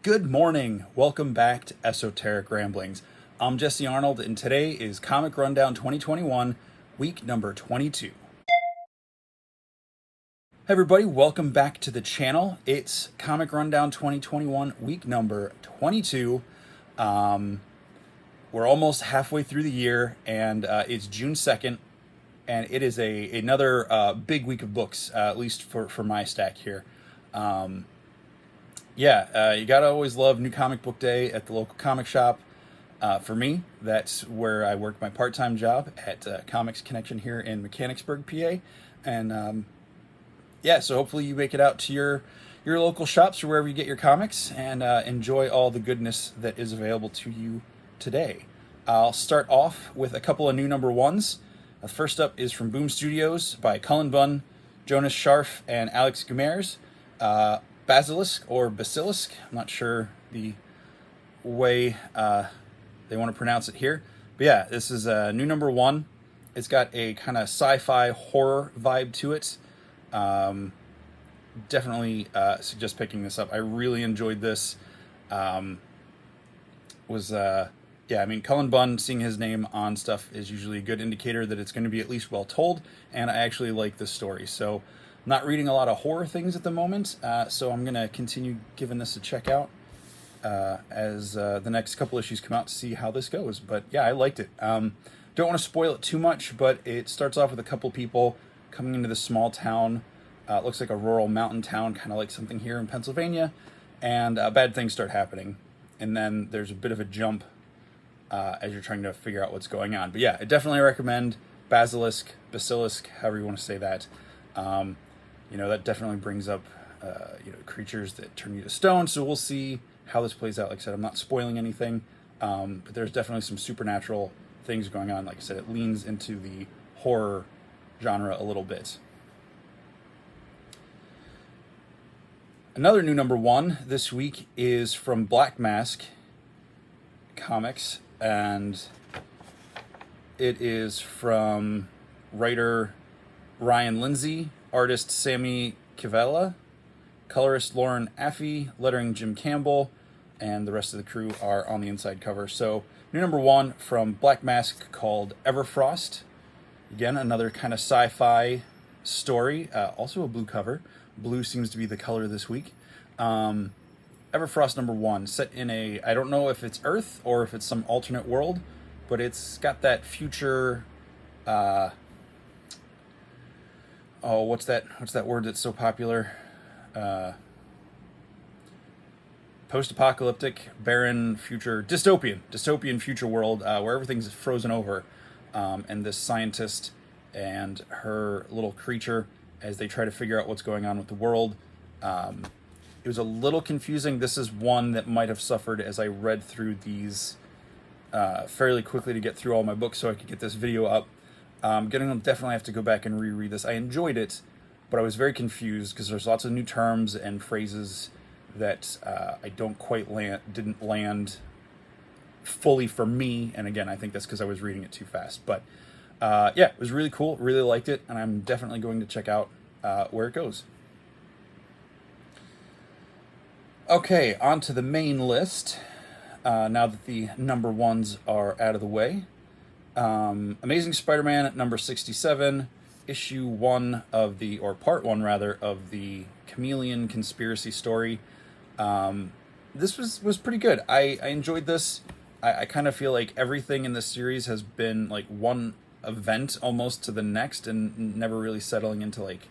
Good morning. Welcome back to Esoteric Ramblings. I'm Jesse Arnold, and today is Comic Rundown 2021, week number 22. Hey everybody, welcome back to the channel. It's Comic Rundown 2021, week number 22. We're almost halfway through the year, and it's June 2nd, and it is another big week of books, at least for my stack here. You gotta always love New Comic Book Day at the local comic shop. For me, that's where I work my part-time job at Comics Connection here in Mechanicsburg, PA. And so hopefully you make it out to your local shops or wherever you get your comics and enjoy all the goodness that is available to you today. I'll start off with a couple of new number ones. First up is from Boom Studios by Cullen Bunn, Jonas Scharf, and Alex Gumers. Basilisk or Basilisk, I'm not sure the way they want to pronounce it here. But yeah, this is a new number one. It's got a kind of sci-fi horror vibe to it. Definitely suggest picking this up. I really enjoyed this. Cullen Bunn, seeing his name on stuff is usually a good indicator that it's going to be at least well told, and I actually like this story. So I'm not reading a lot of horror things at the moment, so I'm going to continue giving this a check out as the next couple issues come out to see how this goes. But yeah, I liked it. Don't want to spoil it too much, but it starts off with a couple people coming into this small town. It looks like a rural mountain town, kind of like something here in Pennsylvania, and bad things start happening. And then there's a bit of a jump as you're trying to figure out what's going on. But yeah, I definitely recommend Basilisk, however you want to say that. That definitely brings up, creatures that turn you to stone. So we'll see how this plays out. Like I said, I'm not spoiling anything, but there's definitely some supernatural things going on. Like I said, it leans into the horror genre a little bit. Another new number one this week is from Black Mask Comics, and it is from writer Ryan Lindsay, artist Sammy Cavella, colorist Lauren Affey, lettering Jim Campbell, and the rest of the crew are on the inside cover. So, new number one from Black Mask called Everfrost. Again, another kind of sci-fi story, also a blue cover. Blue seems to be the color this week. Everfrost number one, set in I don't know if it's Earth or if it's some alternate world, but it's got that future, what's that word that's so popular? Post-apocalyptic, barren future, dystopian future world where everything's frozen over, and this scientist and her little creature, as they try to figure out what's going on with the world. It was a little confusing. This is one that might have suffered as I read through these fairly quickly to get through all my books so I could get this video up. Definitely have to go back and reread this. I enjoyed it, but I was very confused because there's lots of new terms and phrases that I didn't land fully for me. And again, I think that's because I was reading it too fast. But it was really cool. Really liked it, and I'm definitely going to check out where it goes. Okay, on to the main list. Now that the number ones are out of the way. Amazing Spider-Man at number 67, issue one part one of the Chameleon conspiracy story. This was pretty good. I enjoyed this. I kind of feel like everything in this series has been like one event almost to the next and never really settling into like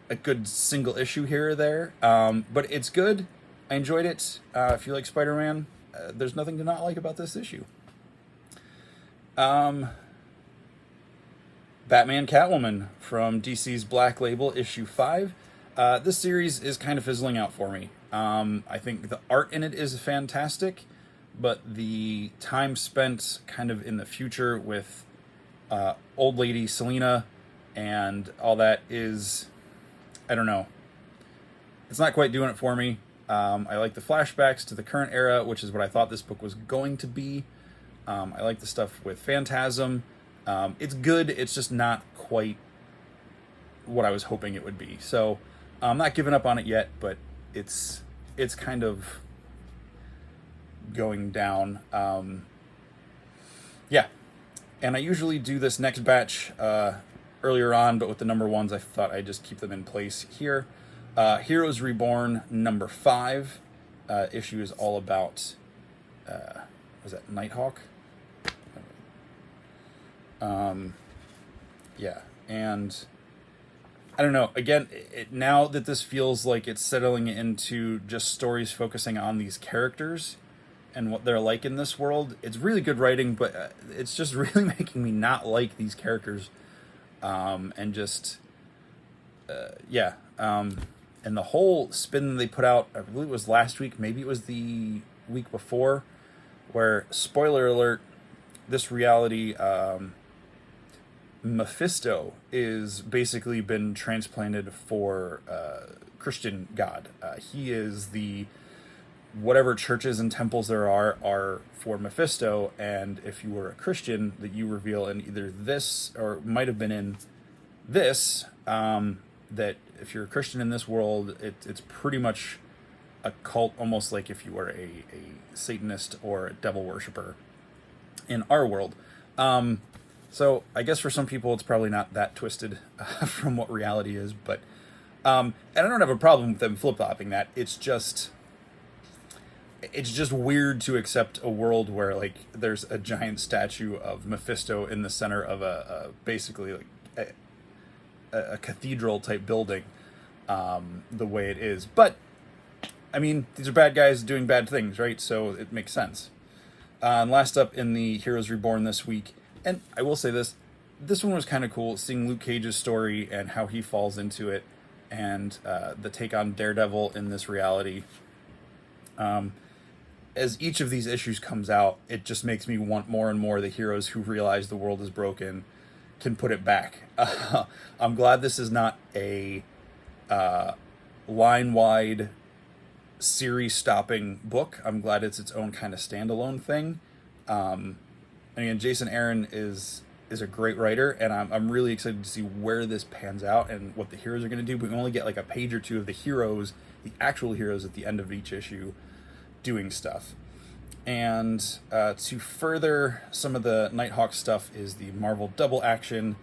a good single issue here or there. But it's good. I enjoyed it. If you like Spider-Man, there's nothing to not like about this issue. Batman Catwoman from DC's Black Label, issue 5. This series is kind of fizzling out for me. I think the art in it is fantastic, but the time spent kind of in the future with old lady Selina and all that is, I don't know. It's not quite doing it for me. I like the flashbacks to the current era, which is what I thought this book was going to be. I like the stuff with Phantasm. It's good. It's just not quite what I was hoping it would be. So I'm not giving up on it yet, but it's kind of going down. Yeah, and I usually do this next batch earlier on, but with the number ones, I thought I'd just keep them in place here. Heroes Reborn number 5 issue is all about, was that Nighthawk? Yeah, and I don't know. Again, now that this feels like it's settling into just stories focusing on these characters and what they're like in this world, it's really good writing, but it's just really making me not like these characters. And just, yeah. And the whole spin they put out, I believe it was last week, maybe it was the week before, where, spoiler alert, this reality, Mephisto is basically been transplanted for Christian God. He is the whatever churches and temples there are for Mephisto, and if you were a Christian, that you reveal in either this or might have been in this, that if you're a Christian in this world, it's pretty much a cult, almost like if you were a Satanist or a devil worshiper in our world. So I guess for some people it's probably not that twisted from what reality is, but and I don't have a problem with them flip-flopping that. It's just weird to accept a world where like there's a giant statue of Mephisto in the center of a basically like a cathedral type building, the way it is. But I mean, these are bad guys doing bad things, right? So it makes sense. And last up in the Heroes Reborn this week, and I will say this one was kind of cool, seeing Luke Cage's story and how he falls into it, and the take on Daredevil in this reality. As each of these issues comes out, it just makes me want more and more the heroes who realize the world is broken can put it back. I'm glad this is not a line-wide, series-stopping book. I'm glad it's its own kind of standalone thing. I mean, Jason Aaron is a great writer, and I'm really excited to see where this pans out and what the heroes are going to do. But we only get like a page or two of the heroes, the actual heroes, at the end of each issue doing stuff. And to further some of the Nighthawk stuff is the Marvel Double Action,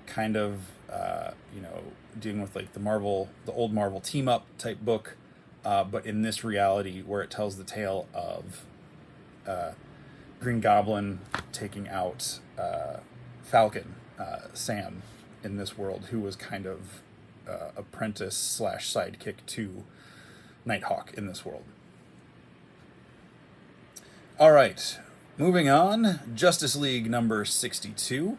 kind of, dealing with like the old Marvel team up type book, but in this reality where it tells the tale of Green Goblin taking out Falcon, Sam, in this world, who was kind of apprentice / sidekick to Nighthawk in this world. All right, moving on. Justice League number 62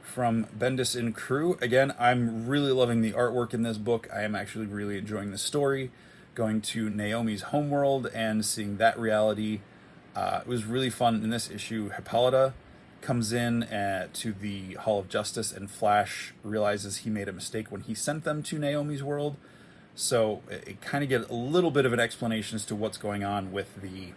from Bendis and crew. Again, I'm really loving the artwork in this book. I am actually really enjoying the story, going to Naomi's homeworld and seeing that reality. It was really fun in this issue. Hippolyta comes in to the Hall of Justice, and Flash realizes he made a mistake when he sent them to Naomi's world. So it kind of get a little bit of an explanation as to what's going on with the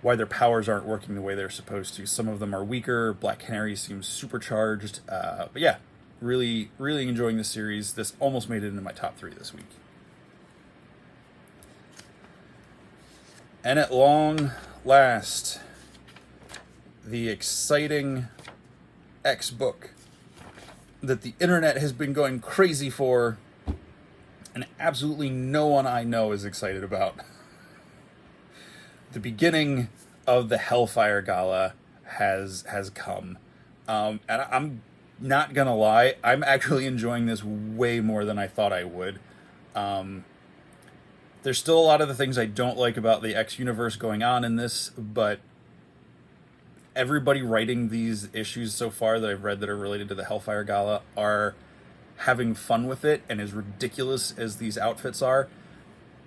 why their powers aren't working the way they're supposed to. Some of them are weaker. Black Canary seems supercharged. But yeah, really, really enjoying this series. This almost made it into my top 3 this week. And at long last, the exciting X book that the internet has been going crazy for, and absolutely no one I know is excited about. The beginning of the Hellfire Gala has come. And I'm not gonna lie, I'm actually enjoying this way more than I thought I would. There's still a lot of the things I don't like about the X universe going on in this, but everybody writing these issues so far that I've read that are related to the Hellfire Gala are having fun with it, and as ridiculous as these outfits are.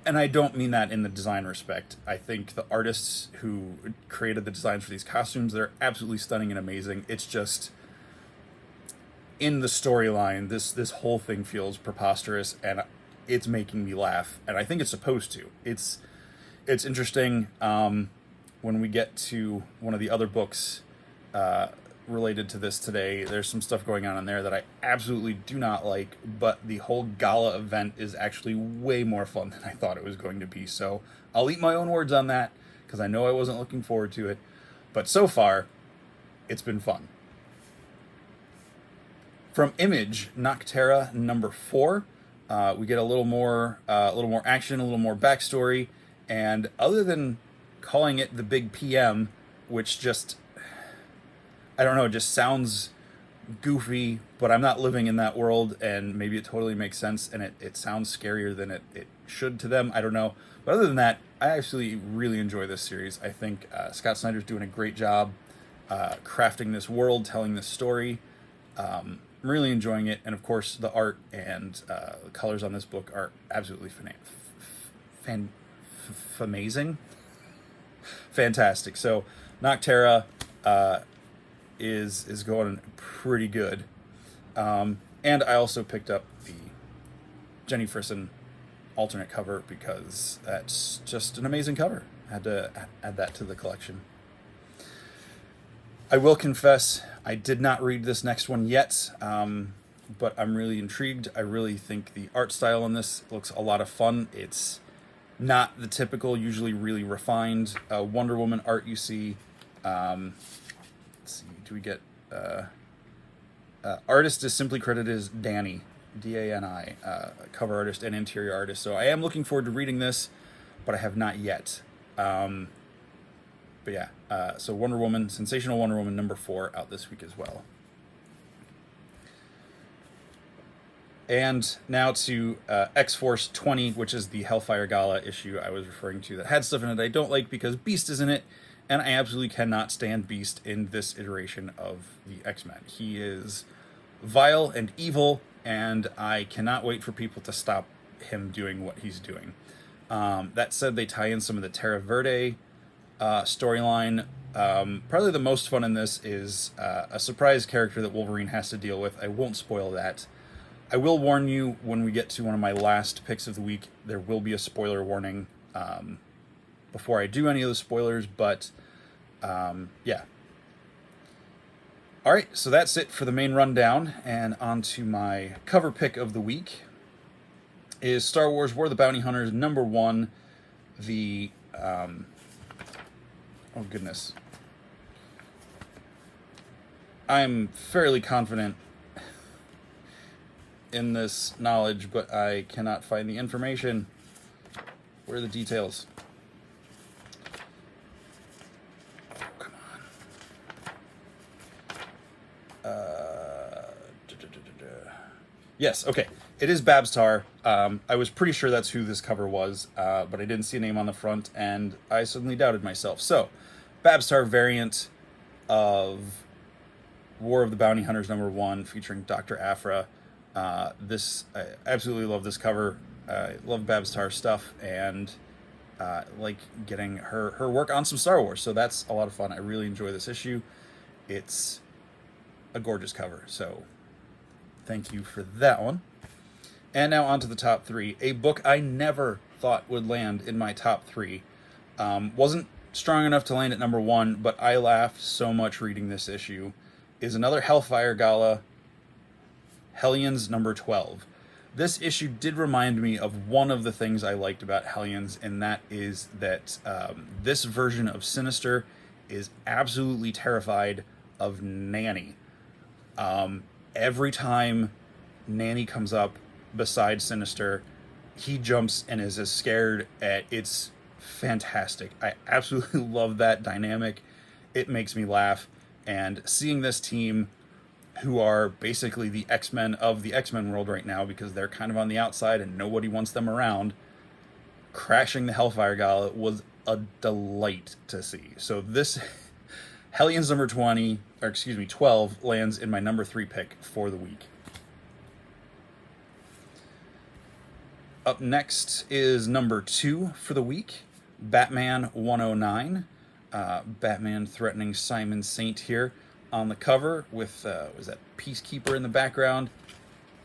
And I don't mean that in the design respect. I think the artists who created the designs for these costumes, they're absolutely stunning and amazing. It's just, in the storyline, this whole thing feels preposterous, and it's making me laugh. And I think it's supposed to. It's interesting when we get to one of the other books, related to this today. There's some stuff going on in there that I absolutely do not like, but the whole gala event is actually way more fun than I thought it was going to be. So I'll eat my own words on that, because I know I wasn't looking forward to it. But so far, it's been fun. From Image, Noctera #4, we get a little more action, a little more backstory, and other than calling it the Big PM, which just, I don't know, just sounds goofy, but I'm not living in that world, and maybe it totally makes sense, and it sounds scarier than it should to them. I don't know. But other than that, I actually really enjoy this series. I think Scott Snyder's doing a great job crafting this world, telling this story. I'm really enjoying it, and of course the art and the colors on this book are absolutely amazing, fantastic. So Noctera is going pretty good, and I also picked up the Jenny Frison alternate cover because that's just an amazing cover. I had to add that to the collection. I will confess, I did not read this next one yet, but I'm really intrigued. I really think the art style in this looks a lot of fun. It's not the typical, usually really refined Wonder Woman art you see. Let's see, do we get... artist is simply credited as Dani, D-A-N-I, cover artist and interior artist. So I am looking forward to reading this, but I have not yet. But yeah, so Wonder Woman, Sensational Wonder Woman #4 out this week as well. And now to X-Force 20, which is the Hellfire Gala issue I was referring to that had stuff in it I don't like because Beast is in it, and I absolutely cannot stand Beast in this iteration of the X-Men. He is vile and evil, and I cannot wait for people to stop him doing what he's doing. That said, they tie in some of the Terra Verde storyline. Probably the most fun in this is a surprise character that Wolverine has to deal with. I won't spoil that. I will warn you when we get to one of my last picks of the week, there will be a spoiler warning before I do any of the spoilers, but yeah. Alright, so that's it for the main rundown, and on to my cover pick of the week is Star Wars War of the Bounty Hunters #1, the oh goodness. I'm fairly confident in this knowledge, but I cannot find the information. Where are the details? Oh, come on. Yes, okay. It is Babstar. I was pretty sure that's who this cover was, but I didn't see a name on the front, and I suddenly doubted myself. So, Babstar variant of War of the Bounty Hunters #1, featuring Dr. Aphra. I absolutely love this cover. I love Babstar stuff, and like getting her work on some Star Wars, so that's a lot of fun. I really enjoy this issue. It's a gorgeous cover, so thank you for that one. And now on to the top 3. A book I never thought would land in my top 3. Wasn't strong enough to land at #1, but I laughed so much reading this issue. Is another Hellfire Gala, Hellions #12. This issue did remind me of one of the things I liked about Hellions, and that is that this version of Sinister is absolutely terrified of Nanny. Every time Nanny comes up beside Sinister, he jumps and is as scared. It's fantastic. I absolutely love that dynamic. It makes me laugh, and seeing this team, who are basically the X-Men of the X-Men world right now because they're kind of on the outside and nobody wants them around, crashing the Hellfire Gala was a delight to see. So this Hellions #12 lands in my #3 pick for the week. Up next is #2 for the week, Batman 109. Batman threatening Simon Saint here on the cover with, was that Peacekeeper in the background.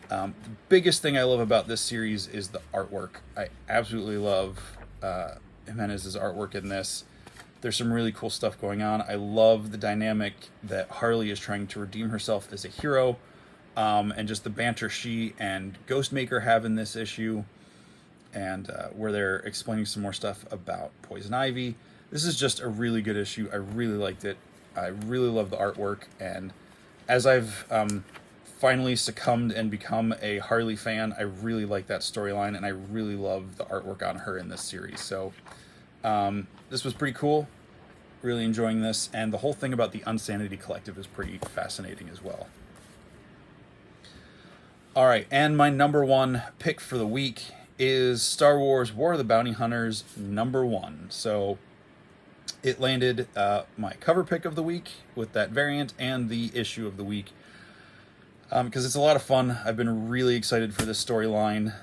The biggest thing I love about this series is the artwork. I absolutely love Jimenez's artwork in this. There's some really cool stuff going on. I love the dynamic that Harley is trying to redeem herself as a hero, and just the banter she and Ghostmaker have in this issue, and where they're explaining some more stuff about Poison Ivy. This is just a really good issue. I really liked it. I really love the artwork, and as I've finally succumbed and become a Harley fan, I really like that storyline, and I really love the artwork on her in this series. So this was pretty cool. Really enjoying this, and the whole thing about the Unsanity Collective is pretty fascinating as well. All right, and my number one pick for the week is Star Wars War of the Bounty Hunters #1. So it landed my cover pick of the week with that variant and the issue of the week, because it's a lot of fun. I've been really excited for this storyline,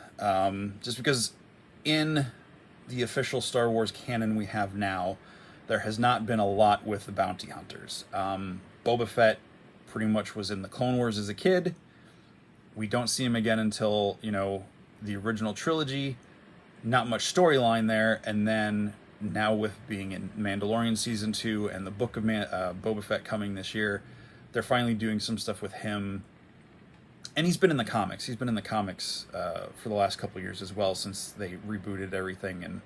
just because in the official Star Wars canon we have now, there has not been a lot with the bounty hunters. Boba Fett pretty much was in the Clone Wars as a kid. We don't see him again until, the original trilogy. Not much storyline there, and then now with being in Mandalorian Season 2 and the Book of Boba Fett coming this year, they're finally doing some stuff with him. And he's been in the comics. He's been in the comics for the last couple of years as well, since they rebooted everything and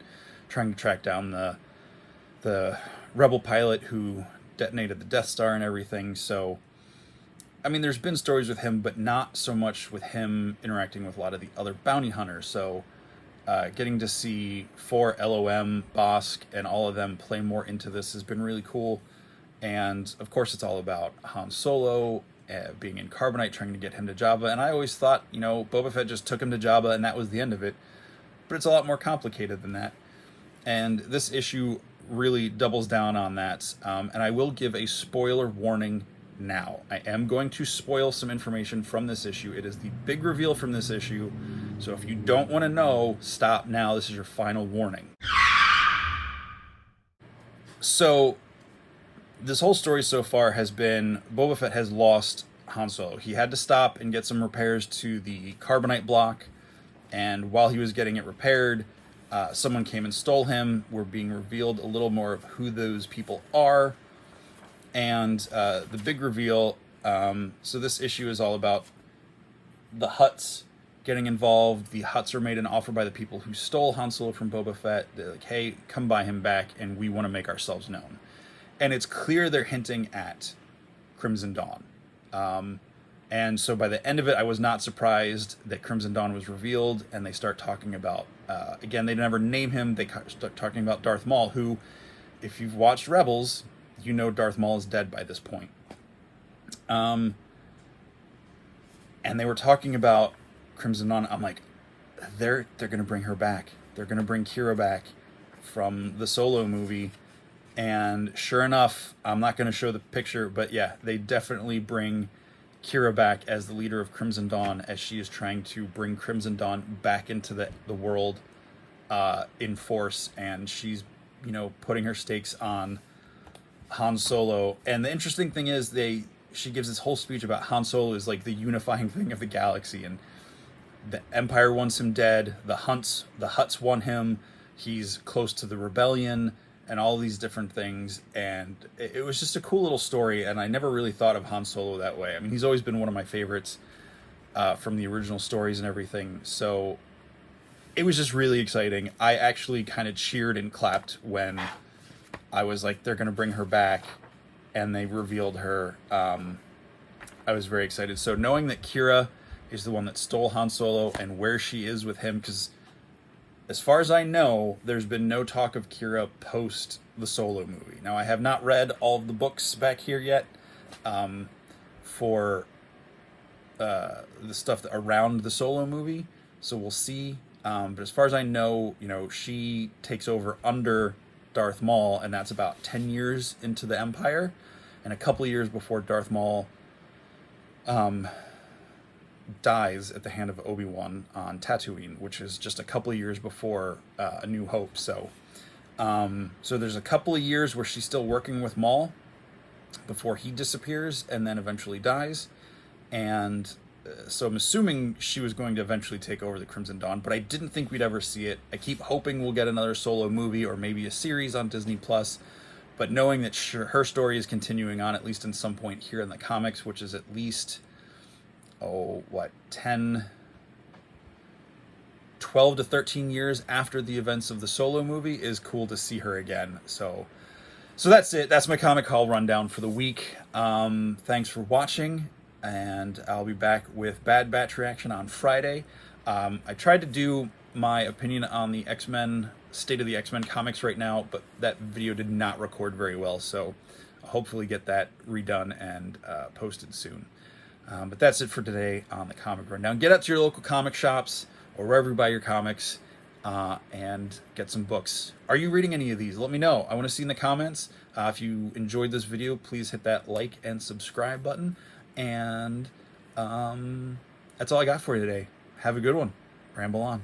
trying to track down the rebel pilot who detonated the Death Star and everything. So I mean, there's been stories with him, but not so much with him interacting with a lot of the other bounty hunters. So getting to see 4 LOM, Bosk, and all of them play more into this has been really cool. And of course, it's all about Han Solo being in Carbonite, trying to get him to Jabba. And I always thought, Boba Fett just took him to Jabba and that was the end of it. But it's a lot more complicated than that. And this issue really doubles down on that. And I will give a spoiler warning now. I am going to spoil some information from this issue. It is the big reveal from this issue. So if you don't want to know, stop now. This is your final warning. So this whole story so far has been Boba Fett has lost Han Solo. He had to stop and get some repairs to the Carbonite block. And while he was getting it repaired, someone came and stole him. We're being revealed a little more of who those people are. And the big reveal, so this issue is all about the Hutts getting involved. The Hutts are made an offer by the people who stole Han Solo from Boba Fett. They're like, hey, come buy him back, and we want to make ourselves known. And it's clear they're hinting at Crimson Dawn. And so by the end of it, I was not surprised that Crimson Dawn was revealed, and they start talking about, again, they never name him, they start talking about Darth Maul, who, if you've watched Rebels, you know Darth Maul is dead by this point. And they were talking about Crimson Dawn. I'm like, they're going to bring her back. They're going to bring Kira back from the Solo movie. And sure enough, I'm not going to show the picture, but yeah, they definitely bring Kira back as the leader of Crimson Dawn, as she is trying to bring Crimson Dawn back into the world in force. And she's, putting her stakes on Han Solo. And the interesting thing is she gives this whole speech about Han Solo is like the unifying thing of the galaxy, and the Empire wants him dead, the Hutts want him, he's close to the rebellion, and all these different things. And it was just a cool little story, and I never really thought of Han Solo that way. I mean, he's always been one of my favorites from the original stories and everything, so it was just really exciting. I actually kind of cheered and clapped when I was like, they're going to bring her back, and they revealed her. I was very excited. So knowing that Kira is the one that stole Han Solo and where she is with him, because as far as I know, there's been no talk of Kira post the Solo movie. Now, I have not read all of the books back here yet for the stuff around the Solo movie, so we'll see. But as far as I know, she takes over under Darth Maul, and that's about 10 years into the Empire, and a couple of years before Darth Maul dies at the hand of Obi-Wan on Tatooine, which is just a couple of years before A New Hope. So there's a couple of years where she's still working with Maul before he disappears and then eventually dies. And so I'm assuming she was going to eventually take over the Crimson Dawn, but I didn't think we'd ever see it. I keep hoping we'll get another Solo movie or maybe a series on Disney Plus, but knowing that her story is continuing on, at least in some point here in the comics, which is at least, 12 to 13 years after the events of the Solo movie, is cool to see her again. So that's it. That's my Comic Haul rundown for the week. Thanks for watching, and I'll be back with Bad Batch reaction on Friday. I tried to do my opinion on the X-Men, State of the X-Men comics right now, but that video did not record very well, so I'll hopefully get that redone and posted soon. But that's it for today on the Comic Rundown. Get out to your local comic shops or wherever you buy your comics, and get some books. Are you reading any of these? Let me know. I want to see in the comments. If you enjoyed this video, please hit that like and subscribe button. And that's all I got for you today. Have a good one. Ramble on.